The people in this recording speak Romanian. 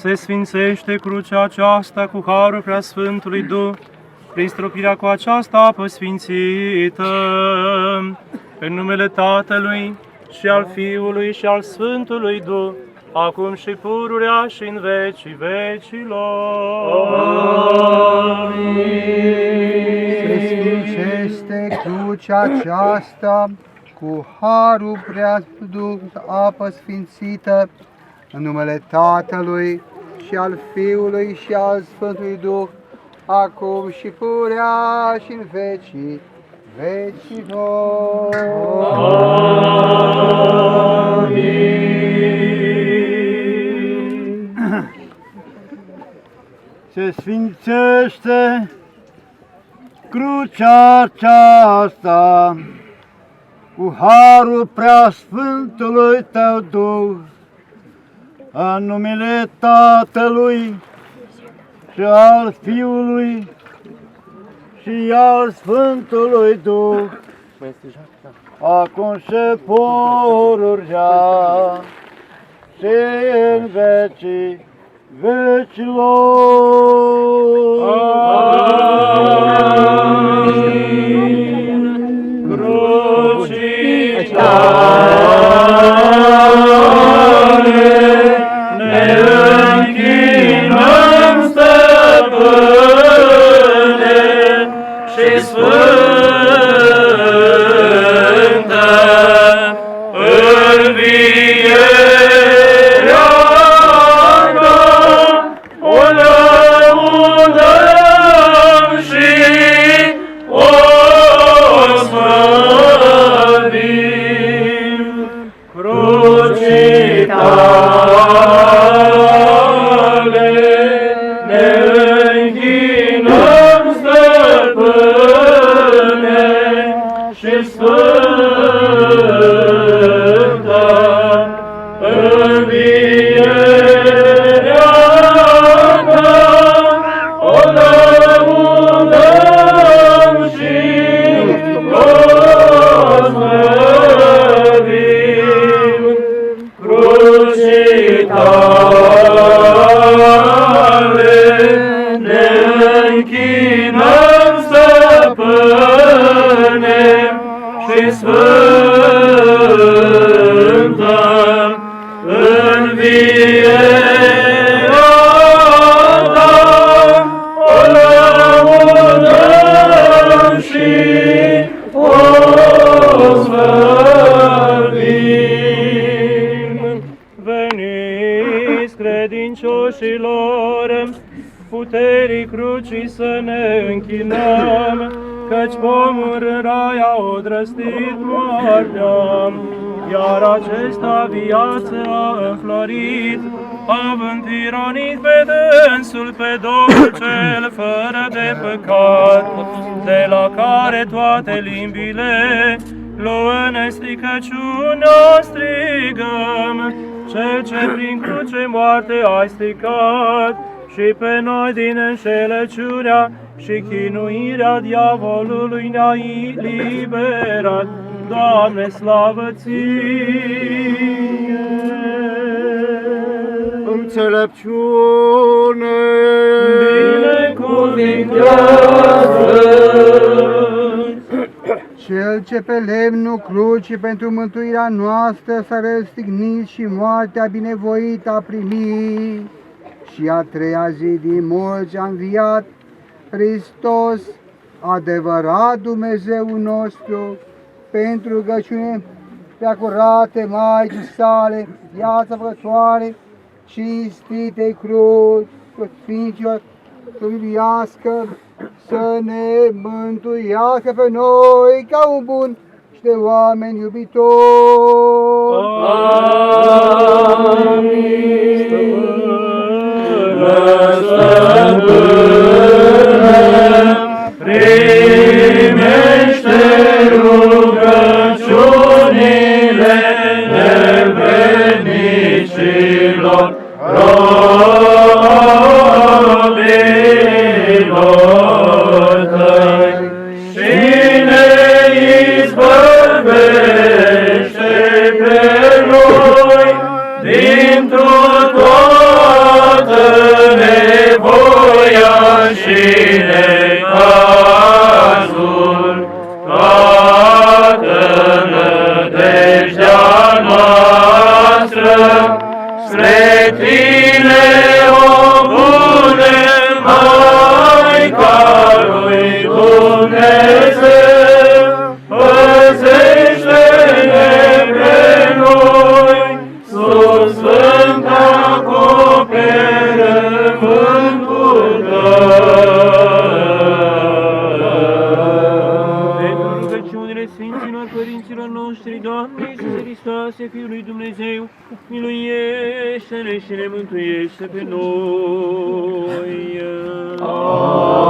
se sfințește crucea aceasta cu harul Preasfântului Duh, prin stropirea cu această apă sfințită, în numele Tatălui și al Fiului și al Sfântului Duh, acum și pururea și în vecii vecilor. Amin. Se sfințește crucea aceasta cu harul Preasfântului Duh, apă sfințită, în numele Tatălui și al Fiului și al Sfântului Duh, acum și purea și în vecii vecilor. Amin. Se sfințește crucea aceasta cu harul Preasfântului Tău Duh, în numele Tatălui și al Fiului și al Sfântului Duh, acum și pururea și în vecii vecilor. Amin. Crucii ne închinăm, Stăpâne, și sfântă învierea ta, o lăudăm și o slăvim. Crucii tale ne închinăm, Stăpâne, și sfântă învierea ta, o lăudăm și o slăvim. Crucii tale ne închinăm, Stăpâne, și sfântă învierea ta, o lăudăm și o slăvim. Veniți, credincioșilor, puterii crucii să ne închinăm, căci pomul în rai a odrăstit moartea, iar acesta viață a înflorit, având ironit pe dânsul pe Domnul cel fără de păcat, de la care toate limbile luând stricăciunea strigăm, cel ce prin cruce moarte ai stricat, și pe noi din înșelăciunea și chinuirea diavolului ne-ai eliberat. Doamne, slavă Ție! Înțelepciune, binecuvintează! Cel ce pe lemnul crucii pentru mântuirea noastră s-a răstignit și moartea binevoită a primit, și a treia zi din morți a înviat, Hristos, adevărat Dumnezeu nostru, pentru rugăciune prea curate Maicii sale, viața făcătoare, cinstitei cruci, Sfinților, să miluiască, să ne mântuiască pe noi ca un bun și de oameni iubitori. Amin. Primește rugăciunile nevrenișilor robilor tăi și ne izbăvește pe noi dintr-o toată Dumnezeilor noștri, Doamne Iisuse Hristoase, Fiul lui Dumnezeu, miluiește-ne și ne mântuiește pe noi. Amin.